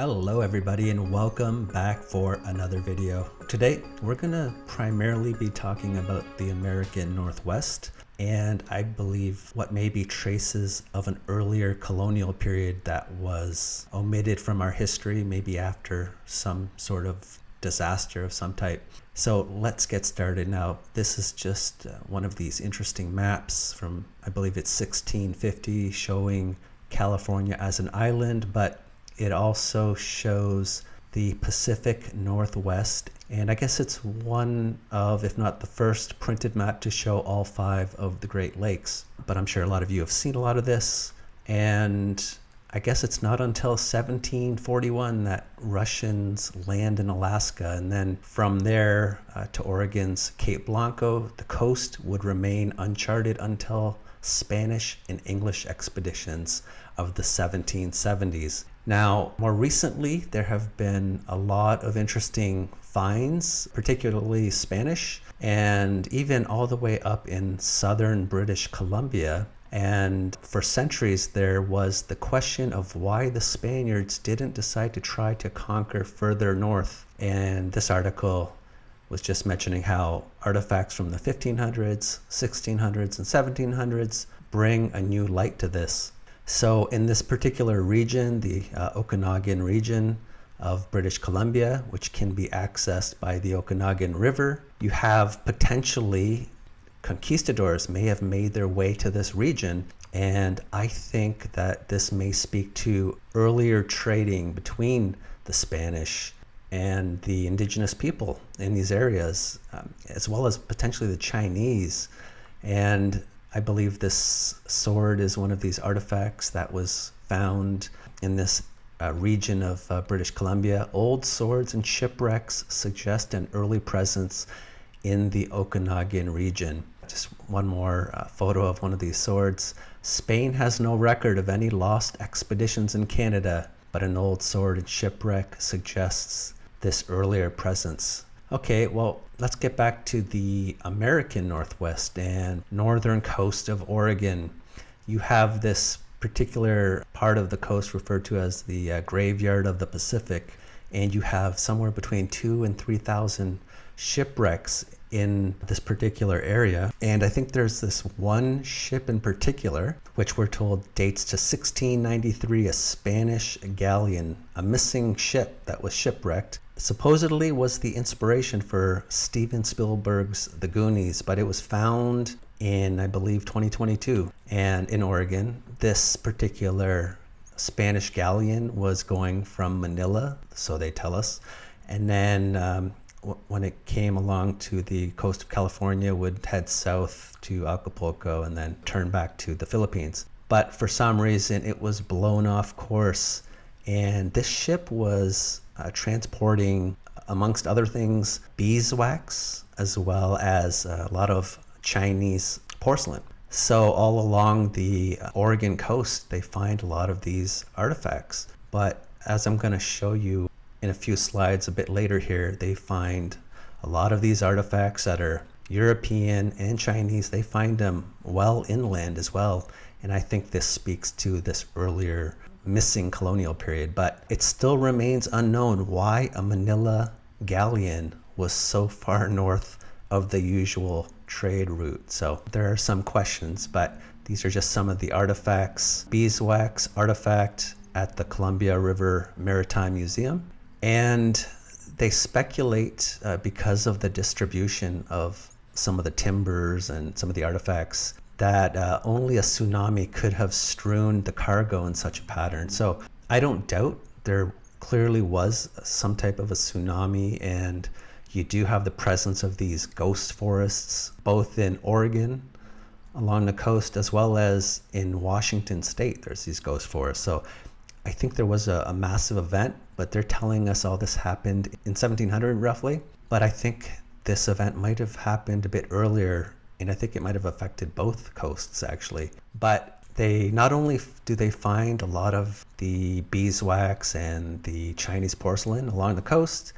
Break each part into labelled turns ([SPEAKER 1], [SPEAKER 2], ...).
[SPEAKER 1] Hello everybody and welcome back for another video. Today we're gonna primarily be talking about the American Northwest and I believe what may be traces of an earlier colonial period that was omitted from our history, maybe after some sort of disaster of some type. So let's get started now. This is just one of these interesting maps from, I believe it's 1650, showing California as an island, but it also shows the Pacific Northwest, and I guess it's one of, if not the first, printed map to show all 5 of the Great Lakes. But I'm sure a lot of you have seen a lot of this, and I guess it's not until 1741 that Russians land in Alaska, and then from there to Oregon's Cape Blanco, the coast would remain uncharted until Spanish and English expeditions of the 1770s. Now, more recently, there have been a lot of interesting finds, particularly Spanish, and even all the way up in southern British Columbia. And for centuries, there was the question of why the Spaniards didn't decide to try to conquer further north. And this article was just mentioning how artifacts from the 1500s, 1600s, and 1700s bring a new light to this. So in this particular region, the Okanagan region of British Columbia, which can be accessed by the Okanagan River, you have potentially conquistadors may have made their way to this region. And I think that this may speak to earlier trading between the Spanish and the indigenous people in these areas, as well as potentially the Chinese. And I believe this sword is one of these artifacts that was found in this region of British Columbia. Old swords and shipwrecks suggest an early presence in the Okanagan region. Just one more photo of one of these swords. Spain has no record of any lost expeditions in Canada, but an old sword and shipwreck suggests this earlier presence. Okay, well, let's get back to the American Northwest and northern coast of Oregon. You have this particular part of the coast referred to as the graveyard of the Pacific, and you have somewhere between 2,000 and 3,000 shipwrecks in this particular area. And I think there's this one ship in particular, which we're told dates to 1693, a Spanish galleon, a missing ship that was shipwrecked. Supposedly was the inspiration for Steven Spielberg's The Goonies, but it was found in, I believe, 2022. And in Oregon, this particular Spanish galleon was going from Manila, so they tell us. And then when it came along to the coast of California, would head south to Acapulco and then turn back to the Philippines. But for some reason, it was blown off course. And this ship was transporting, amongst other things, beeswax, as well as a lot of Chinese porcelain. So all along the Oregon coast, they find a lot of these artifacts. But as I'm going to show you in a few slides a bit later here, they find a lot of these artifacts that are European and Chinese. They find them well inland as well. And I think this speaks to this earlier missing colonial period, but it still remains unknown why a Manila galleon was so far north of the usual trade route. So there are some questions, but these are just some of the artifacts. Beeswax artifact at the Columbia River Maritime Museum. And they speculate because of the distribution of some of the timbers and some of the artifacts that only a tsunami could have strewn the cargo in such a pattern. So I don't doubt there clearly was some type of a tsunami, and you do have the presence of these ghost forests, both in Oregon along the coast, as well as in Washington state, there's these ghost forests. So I think there was a massive event, but they're telling us all this happened in 1700 roughly. But I think this event might have happened a bit earlier, and I think it might have affected both coasts actually. But they not only do they find a lot of the beeswax and the Chinese porcelain along the coast,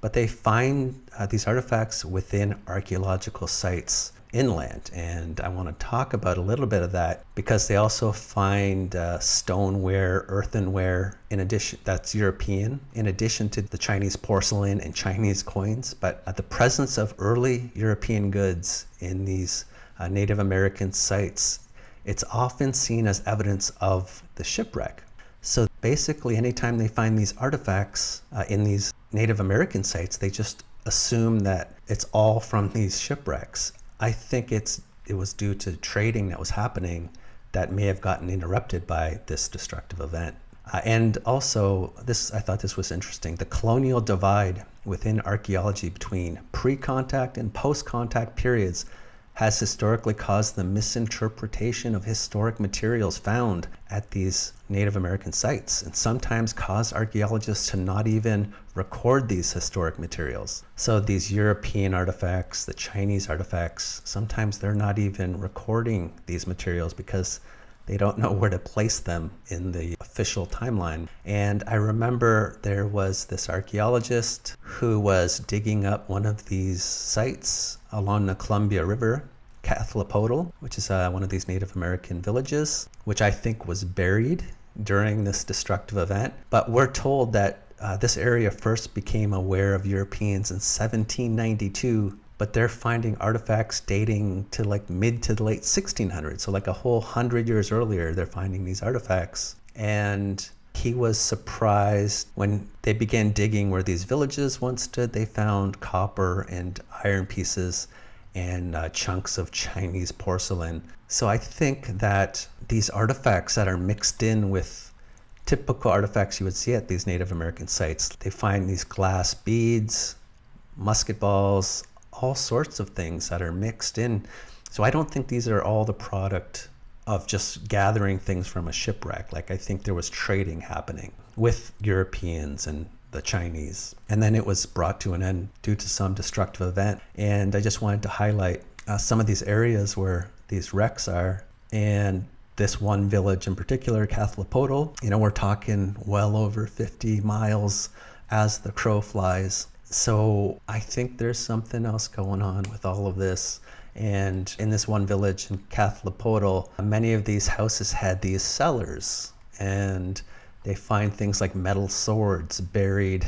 [SPEAKER 1] but they find these artifacts within archaeological sites. inland. And I want to talk about a little bit of that because they also find stoneware, earthenware, in addition, that's European, in addition to the Chinese porcelain and Chinese coins. But the presence of early European goods in these Native American sites, it's often seen as evidence of the shipwreck. So basically, anytime they find these artifacts in these Native American sites, they just assume that it's all from these shipwrecks. I think it was due to trading that was happening that may have gotten interrupted by this destructive event. And also, I thought this was interesting, the colonial divide within archaeology between pre-contact and post-contact periods has historically caused the misinterpretation of historic materials found at these Native American sites, and sometimes caused archaeologists to not even record these historic materials. So these European artifacts, the Chinese artifacts, sometimes they're not even recording these materials because they don't know where to place them in the official timeline. And I remember there was this archaeologist who was digging up one of these sites along the Columbia River, Cathlapodal, which is one of these Native American villages, which I think was buried during this destructive event. But we're told that this area first became aware of Europeans in 1792, but they're finding artifacts dating to like mid to the late 1600s. So like a whole 100 years earlier, they're finding these artifacts. And he was surprised when they began digging where these villages once stood. They found copper and iron pieces and chunks of Chinese porcelain. So I think that these artifacts that are mixed in with typical artifacts you would see at these Native American sites, they find these glass beads, musket balls, all sorts of things that are mixed in. So I don't think these are all the product of just gathering things from a shipwreck. Like I think there was trading happening with Europeans and the Chinese. And then it was brought to an end due to some destructive event. And I just wanted to highlight some of these areas where these wrecks are. And this one village in particular, Cathlapodal, we're talking well over 50 miles as the crow flies. So I think there's something else going on with all of this. And in this one village in Cathlapodal, many of these houses had these cellars, and they find things like metal swords buried,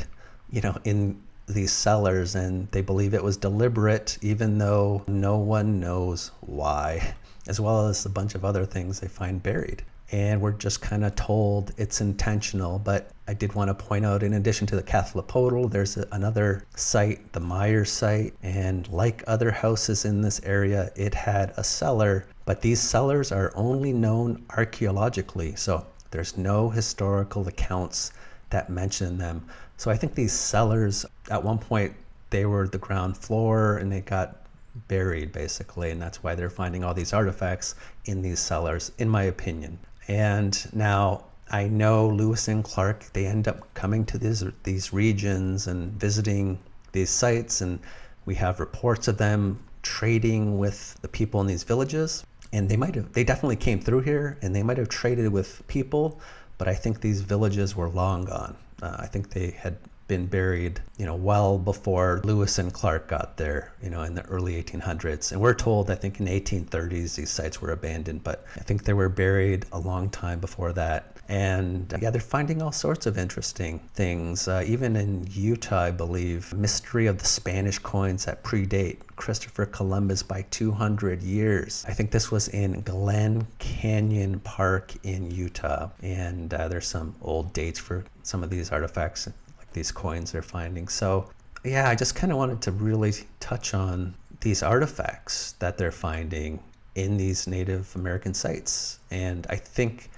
[SPEAKER 1] in these cellars, and they believe it was deliberate, even though no one knows why, as well as a bunch of other things they find buried. And we're just kind of told it's intentional. But I did want to point out, in addition to the Cathlapodal, there's another site, the Meyer site. And like other houses in this area, it had a cellar. But these cellars are only known archaeologically. So there's no historical accounts that mention them. So I think these cellars, at one point, they were the ground floor and they got buried, basically. And that's why they're finding all these artifacts in these cellars, in my opinion. And now I know Lewis and Clark, they end up coming to these regions and visiting these sites, and we have reports of them trading with the people in these villages. And they definitely came through here, and they might have traded with people, but I think these villages were long gone. I think they had been buried, well before Lewis and Clark got there, in the early 1800s. And we're told, I think in the 1830s, these sites were abandoned, but I think they were buried a long time before that. And they're finding all sorts of interesting things. Even in Utah, I believe, mystery of the Spanish coins that predate Christopher Columbus by 200 years. I think this was in Glen Canyon Park in Utah. And there's some old dates for some of these artifacts, these coins they're finding. So I just kind of wanted to really touch on these artifacts that they're finding in these Native American sites. And I think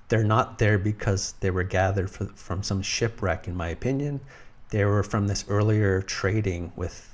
[SPEAKER 1] they're not there because they were gathered from some shipwreck, in my opinion. They were from this earlier trading with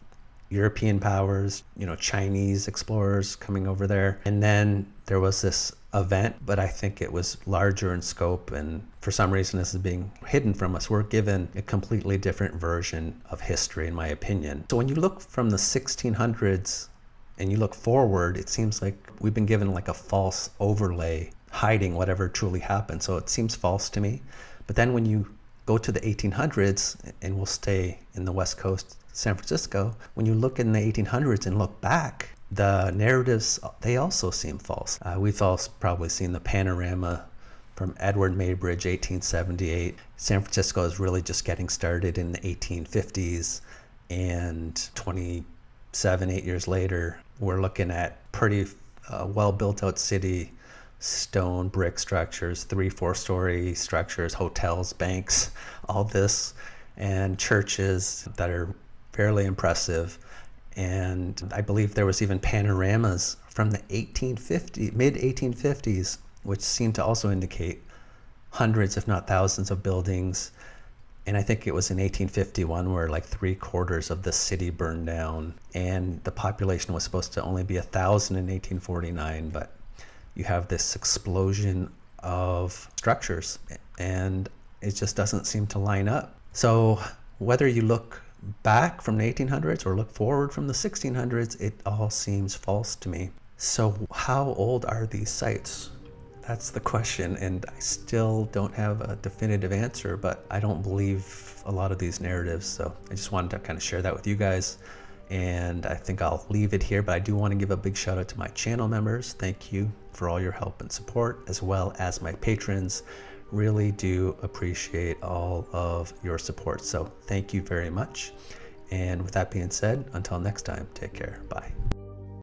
[SPEAKER 1] European powers, Chinese explorers coming over there. And then there was this event, but I think it was larger in scope, and for some reason this is being hidden from us. We're given a completely different version of history, in my opinion. So when you look from the 1600s and you look forward, it seems like we've been given like a false overlay hiding whatever truly happened. So it seems false to me. But then when you go to the 1800s, and we'll stay in the West Coast, San Francisco, when you look in the 1800s and look back, The narratives, they also seem false. We've all probably seen the panorama from Edward Maybridge, 1878. San Francisco is really just getting started in the 1850s, and 8 years later, we're looking at pretty well built out city, stone brick structures, 3-4 story structures, hotels, banks, all this, and churches that are fairly impressive. And I believe there was even panoramas from the mid 1850s, which seem to also indicate hundreds, if not thousands, of buildings. And I think it was in 1851 where like 3/4 of the city burned down, and the population was supposed to only be 1,000 in 1849. But you have this explosion of structures, and it just doesn't seem to line up. So whether you look back from the 1800s or look forward from the 1600s, it all seems false to me. So how old are these sites? That's the question, and I still don't have a definitive answer, but I don't believe a lot of these narratives. So I just wanted to kind of share that with you guys, and I think I'll leave it here. But I do want to give a big shout out to my channel members. Thank you for all your help and support, as well as my patrons. Really do appreciate all of your support. So thank you very much. And with that being said, until next time, take care. Bye.